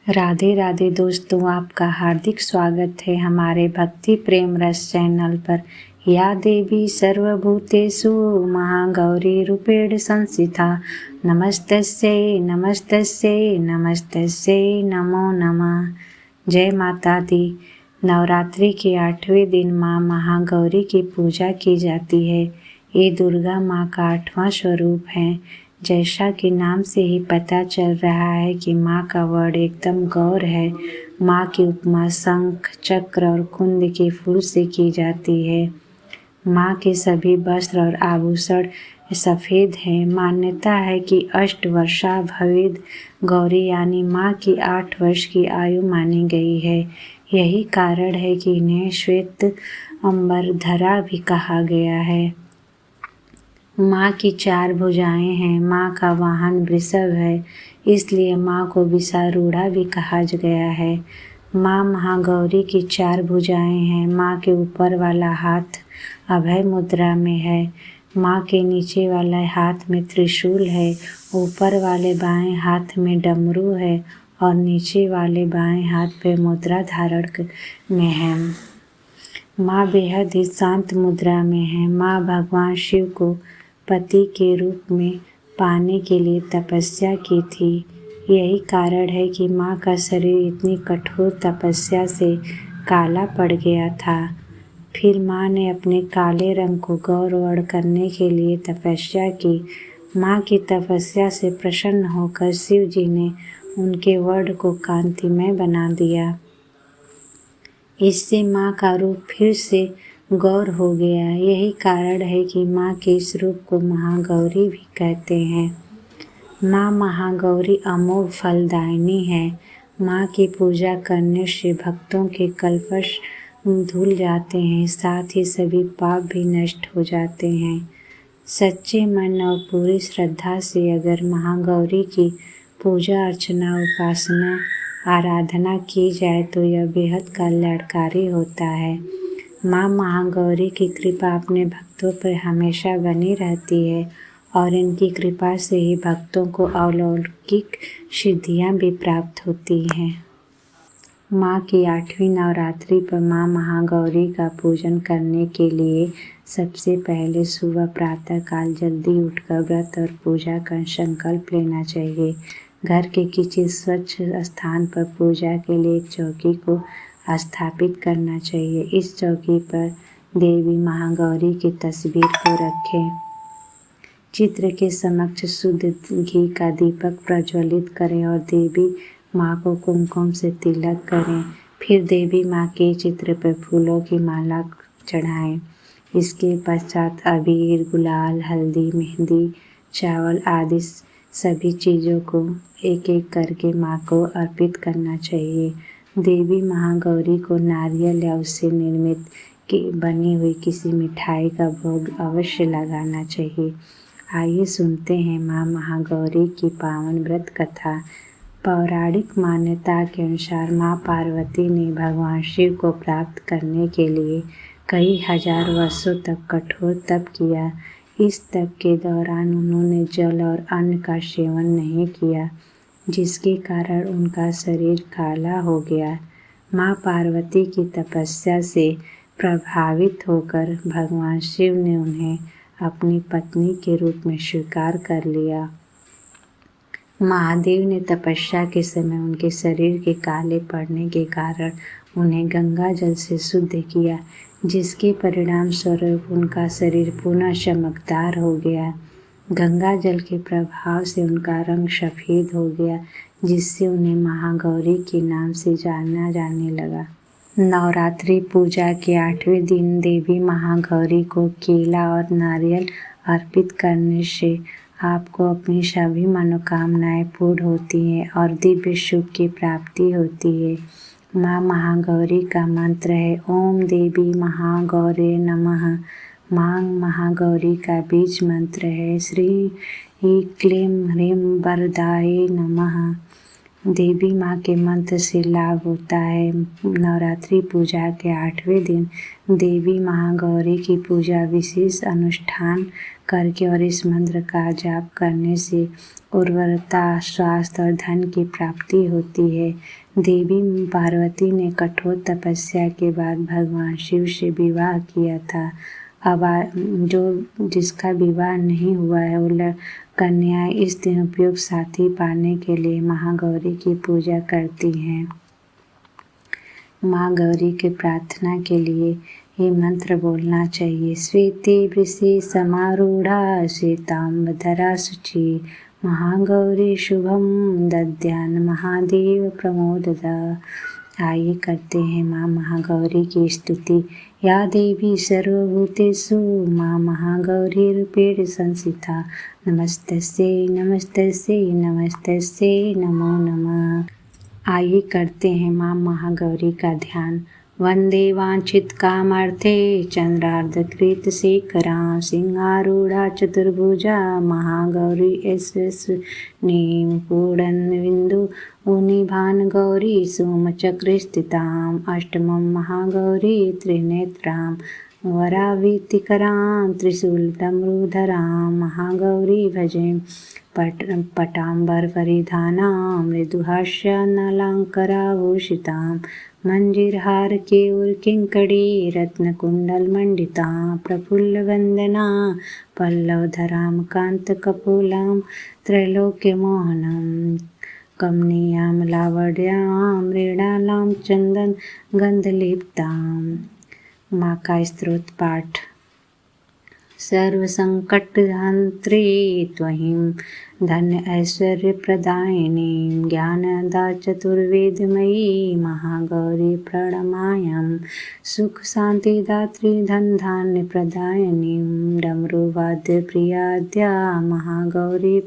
राधे राधे दोस्तों, आपका हार्दिक स्वागत है हमारे भक्ति प्रेम रस चैनल पर। या देवी सर्वभूतेषु महागौरी रूपेण संस्थिता नमस्तस्यै नमस्तस्यै नमस्तस्यै नमो नमः। जय माता दी। नवरात्रि के 8वें दिन माँ महागौरी की पूजा की जाती है। ये दुर्गा माँ का 8वां स्वरूप है। जैसा कि नाम से ही पता चल रहा है कि माँ का वर्ण एकदम गौर है। माँ की उपमा शंख, चक्र और कुंद के फूल से की जाती है। माँ के सभी वस्त्र और आभूषण सफ़ेद हैं। मान्यता है कि अष्टवर्षा भवेद गौरी यानी माँ की 8 वर्ष की आयु मानी गई है। यही कारण है कि इन्हें श्वेत अंबरधरा भी कहा गया है। माँ की 4 भुजाएं हैं। माँ का वाहन वृषभ है, इसलिए माँ को विषारूढ़ा भी कहा गया है। माँ महागौरी की 4 भुजाएं हैं। माँ के ऊपर वाला हाथ अभय मुद्रा में है। माँ के नीचे वाले हाथ में त्रिशूल है। ऊपर वाले बाएं हाथ में डमरू है और नीचे वाले बाएं हाथ पे मुद्रा धारण में है। माँ बेहद ही शांत मुद्रा में है। माँ भगवान शिव को पति के रूप में पाने के लिए तपस्या की थी। यही कारण है कि माँ का शरीर इतनी कठोर तपस्या से काला पड़ गया था। फिर माँ ने अपने काले रंग को गौरवर्ण करने के लिए तपस्या की। माँ की तपस्या से प्रसन्न होकर शिव जी ने उनके वर्ण को कांतिमय बना दिया। इससे माँ का रूप फिर से गौर हो गया। यही कारण है कि माँ के इस रूप को महागौरी भी कहते हैं। माँ महागौरी अमोघ फलदायिनी है। माँ की पूजा करने से भक्तों के कल्पश धुल जाते हैं, साथ ही सभी पाप भी नष्ट हो जाते हैं। सच्चे मन और पूरी श्रद्धा से अगर महागौरी की पूजा अर्चना उपासना आराधना की जाए तो यह बेहद कल्याणकारी होता है। माँ महागौरी की कृपा अपने भक्तों पर हमेशा बनी रहती है और इनकी कृपा से ही भक्तों को अलौकिक सिद्धियाँ भी प्राप्त होती हैं। माँ की 8वीं नवरात्रि पर माँ महागौरी का पूजन करने के लिए सबसे पहले सुबह प्रातः काल जल्दी उठकर व्रत और पूजा का संकल्प लेना चाहिए। घर के किसी स्वच्छ स्थान पर पूजा के लिए एक चौकी को स्थापित करना चाहिए। इस चौकी पर देवी महागौरी की तस्वीर को रखें। चित्र के समक्ष शुद्ध घी का दीपक प्रज्वलित करें और देवी माँ को कुमकुम से तिलक करें। फिर देवी माँ के चित्र पर फूलों की माला चढ़ाएं। इसके पश्चात अबीर, गुलाल, हल्दी, मेहंदी, चावल आदि सभी चीज़ों को एक एक करके माँ को अर्पित करना चाहिए। देवी महागौरी को नारियल या उससे निर्मित की बनी हुई किसी मिठाई का भोग अवश्य लगाना चाहिए। आइए सुनते हैं माँ महागौरी की पावन व्रत कथा। पौराणिक मान्यता के अनुसार माँ पार्वती ने भगवान शिव को प्राप्त करने के लिए कई हजार वर्षों तक कठोर तप किया। इस तप के दौरान उन्होंने जल और अन्न का सेवन नहीं किया, जिसके कारण उनका शरीर काला हो गया। माँ पार्वती की तपस्या से प्रभावित होकर भगवान शिव ने उन्हें अपनी पत्नी के रूप में स्वीकार कर लिया। महादेव ने तपस्या के समय उनके शरीर के काले पड़ने के कारण उन्हें गंगा जल से शुद्ध किया, जिसके परिणाम स्वरूप उनका शरीर पुनः चमकदार हो गया। गंगा जल के प्रभाव से उनका रंग सफ़ेद हो गया, जिससे उन्हें महागौरी के नाम से जाना जाने लगा। नवरात्रि पूजा के 8वें दिन देवी महागौरी को केला और नारियल अर्पित करने से आपको अपनी सभी मनोकामनाएं पूर्ण होती हैं और दिव्य सुख की प्राप्ति होती है। माँ महागौरी का मंत्र है ओम देवी महागौरे नमः। माँ महागौरी का बीज मंत्र है श्री क्लीं ह्रीं वरदायै नमः। देवी माँ के मंत्र से लाभ होता है। नवरात्रि पूजा के 8वें दिन देवी महागौरी की पूजा विशेष अनुष्ठान करके और इस मंत्र का जाप करने से उर्वरता, स्वास्थ्य और धन की प्राप्ति होती है। देवी पार्वती ने कठोर तपस्या के बाद भगवान शिव से विवाह किया था। अब जिसका विवाह नहीं हुआ है वो कन्याएं इस दिन उपयुक्त साथी पाने के लिए महागौरी की पूजा करती हैं। माँ गौरी के प्रार्थना के लिए ये मंत्र बोलना चाहिए। श्वेते वृषे समारूढ़ा श्वेतांबरधरा शुचि महागौरी शुभम दद्यान महादेव प्रमोददा। आइए करते हैं माँ महागौरी की स्तुति। या देवी सर्वभूतेषु माँ महागौरी रूपेण संस्थिता नमस्तस्यै नमस्तस्यै नमस्तस्यै नमो नमः। आइए करते हैं माँ महागौरी का ध्यान। वंदे वांछित कामार्थे चंद्रार्धकृत शेखरा सिंहारूढ़ा चतुर्भुजा महागौरी ऐश्वर्यनीं पूर्णबिंदु निभान गौरी सोमचक्रे स्थिताम् अष्टमं महागौरी त्रिनेत्रां वरावीतिकरां त्रिशूलतमरुधरां महागौरी भजे पटाम्बरपरिधानां मृदुहास्यानलाङ्कराभूषितां मंजीरहार केयूरकिङ्कड़ी रत्नकुण्डलमण्डितां प्रफुल्लवन्दना पल्लवधरां कान्तकपोलां त्रैलोक्यमोहनं कमनीयां लावण्यां मृणालां चंदन गंधलिप्तां। माँ का स्तोत्र पाठ। सर्वसंकटहन्त्री त्वहीं धन्य ऐश्वर्य प्रदायिनी ज्ञानदा चतुर्वेदमयी महागौरी प्रणमाम्यहम् सुख शांतिदात्री धन धान्य प्रदायिनी डमरुवाद्य प्रियाद्या महागौरी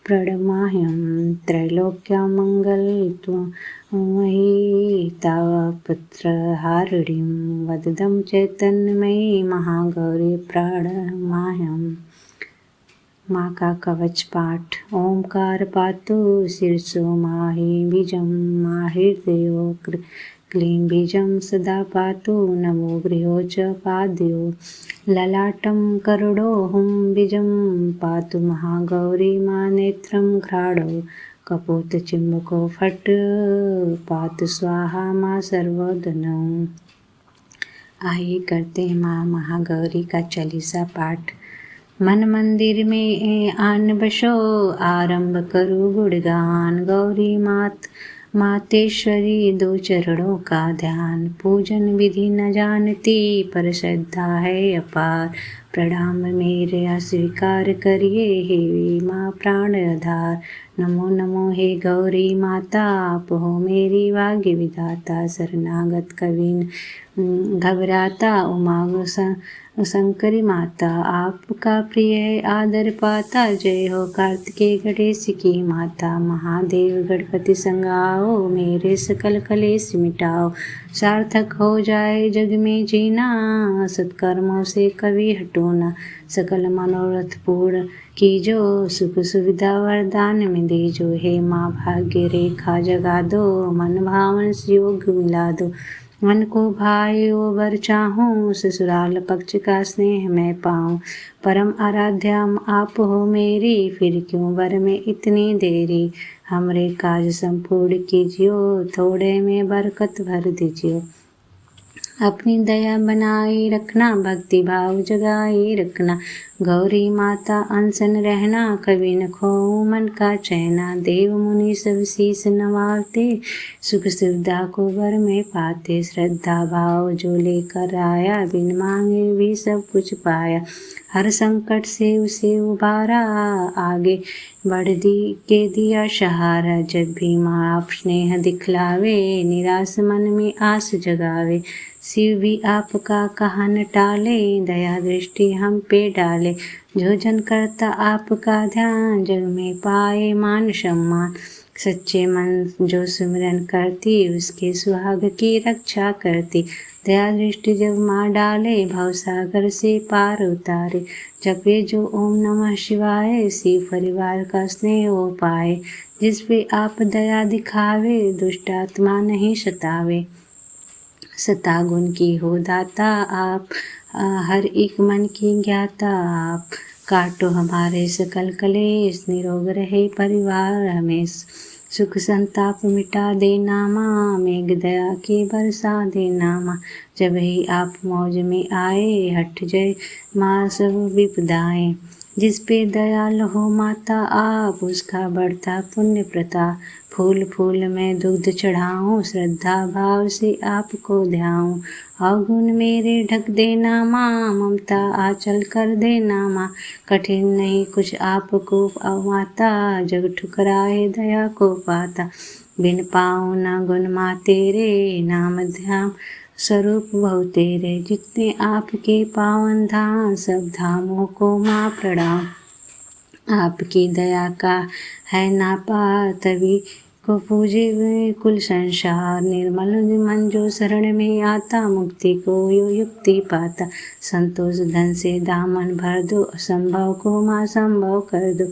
प्रणमाम्यहम् त्रैलोक्यमंगल त्वमयी तापत्रहारिणीं वददं चैतन्यमयी महागौरी प्रणमाम्यहम्। माँ का कवच पाठ। ओंकार पातु शीर्षो माहि बीजं माहृदयो क्लीं बीजं सदा पातु नमो गृहो च पादयो ललाटं करुणोऽहुं बीजं पातु महागौरी माँ नेत्रं घ्राणो कपोतचिम्बको फट् पातु स्वाहा माँ सर्वोदनम्। आइए करते हैं माँ महागौरी का चालीसा पाठ। मन मंदिर में आन बसो आरंभ करो गुणगान गौरी मातेश्वरी दो चरणों का ध्यान पूजन विधि न जानती पर श्रद्धा है अपार प्रणाम मेरे अस्वीकार करिए हे माँ प्राण आधार नमो नमो हे गौरी माता आप हो मेरी भाग्य विधाता शरणागत कविन घबराता उमा शंकरी माता आपका प्रिय है आदर पाता जय हो कार्तिकेय गणेश की माता महादेव गणपति संग आओ मेरे सकल कलेश मिटाओ सार्थक हो जाए जग में जीना सत्कर्मों से कभी हटो ना सकल मनोरथ पूर्ण कीजो सुख सुविधा वरदान में दीजो हे माँ भाग्य रेखा जगा दो मन भावन योग मिला दो मन को भाई ओ वर चाहूँ ससुराल पक्ष का स्नेह मैं पाऊँ परम आराध्या आप हो मेरी फिर क्यों वर में इतनी देरी हमरे काज संपूर्ण कीजियो थोड़े में बरकत भर दीजियो अपनी दया बनाए रखना भक्ति भाव जगाए रखना गौरी माता अनशन रहना कभी न खो मन का चैना देव मुनि सब शीस नवाते सुख सुविधा को वर में पाते श्रद्धा भाव जो लेकर आया बिन मांगे भी सब कुछ पाया हर संकट से उसे उबारा आगे बढ़ के दिया सहारा जब भी माँ आप स्नेह दिखलावे निराश मन में आस जगावे शिव भी आपका कहा न टाले दया दृष्टि हम पे डाले जो जन करता आपका ध्यान जग में पाए मान सम्मान सच्चे मन जो सुमिरन करती उसके सुहाग की रक्षा करती दया दृष्टि जब माँ डाले, भवसागर से पार उतारे। जपे जो ओम नमः शिवाय, शिव परिवार का स्नेह हो पाए। जिस पे आप दया दिखावे, दुष्ट आत्मा नहीं सतावे। सता गुण की हो दाता आप, हर एक मन की ज्ञाता आप। काटो हमारे सकल कलेश, निरोग रहे परिवार हमेश। सुख संताप मिटा देना माँ, मेघ दया की बरसा देना माँ। जब ही आप मौज में आए, हट जाए माँ सब विपदाएं। जिस पे दयाल हो माता आप, उसका बढ़ता पुण्य प्रताप। फूल फूल में दूध चढ़ाऊं, श्रद्धा भाव से आपको ध्याऊं। अवगुण मेरे ढक देना माँ, ममता आंचल कर देना माँ। कठिन नहीं कुछ आपको माता, जग ठुकराए दया को पाता। बिन पाऊँ न गुण माँ तेरे, नाम ध्यान स्वरूप बहु तेरे। जितने आपके पावन धाम, सब धामों को माँ प्रणाम। आपकी दया का है नापा, तभी को पूजे कुल संसार। निर्मल मन जो शरण में आता, मुक्ति को यो युक्ति पाता। संतोष धन से दामन भर दो, असंभव को माँ संभव कर दो।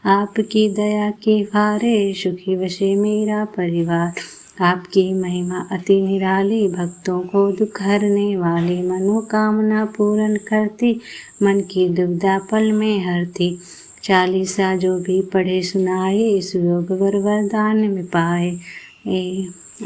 आपकी दया के भारे, सुखी बसे मेरा परिवार। आपकी महिमा अति निराली, भक्तों को दुख हरने वाली। मनोकामना पूर्ण करती, मन की दुविधा पल में हरती। चालीसा जो भी पढ़े सुनाए, सुयोग वर वरदान में पाए।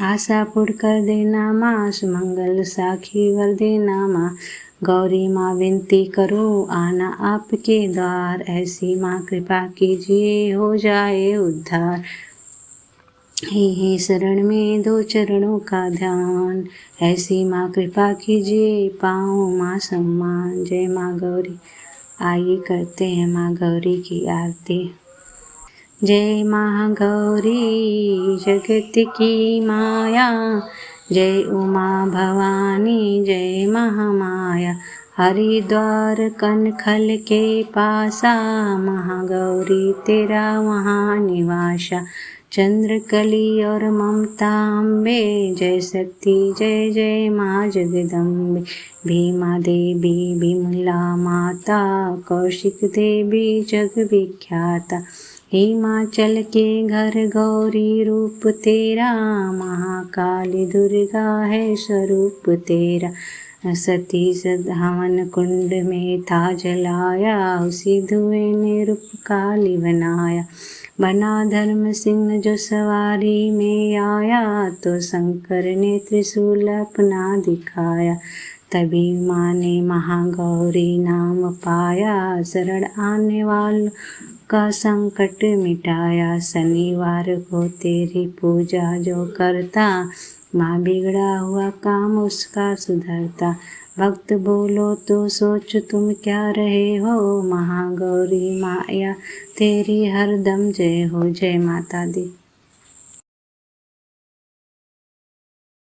आशा पूर्ण कर देना माँ, सुमंगल साखी वर देना माँ। गौरी माँ विनती करो, आना आपके द्वार। ऐसी माँ कृपा कीजिए, हो जाए उद्धार। ही शरण में दो चरणों का ध्यान, ऐसी माँ कृपा कीजिए, पाऊँ माँ सम्मान। जय माँ गौरी। आइए करते हैं माँ गौरी की आरती। जय माँ गौरी जगत की माया, जय उमा भवानी जय महामाया। हरिद्वार कनखल के पासा, महागौरी तेरा वहाँ निवासा। चंद्रकली और ममता अम्बे, जय शक्ति जय जय माँ जगदम्बे। भीमा देवी विमला माता, कौशिक देवी जग विख्याता। हिमाचल के घर गौरी रूप तेरा, महाकाली दुर्गा है स्वरूप तेरा। सती हवन कुंड में था जलाया, उसी धुएं ने रूप काली बनाया। बना धर्म सिंह जो सवारी में आया, तो शंकर ने त्रिशूल अपना दिखाया। तभी माँ ने महागौरी नाम पाया, शरण आने वालों का संकट मिटाया। शनिवार को तेरी पूजा जो करता, माँ बिगड़ा हुआ काम उसका सुधरता। भक्त बोलो तो सोच तुम क्या रहे हो, महागौरी माया तेरी हरदम जय हो। जय माता दी।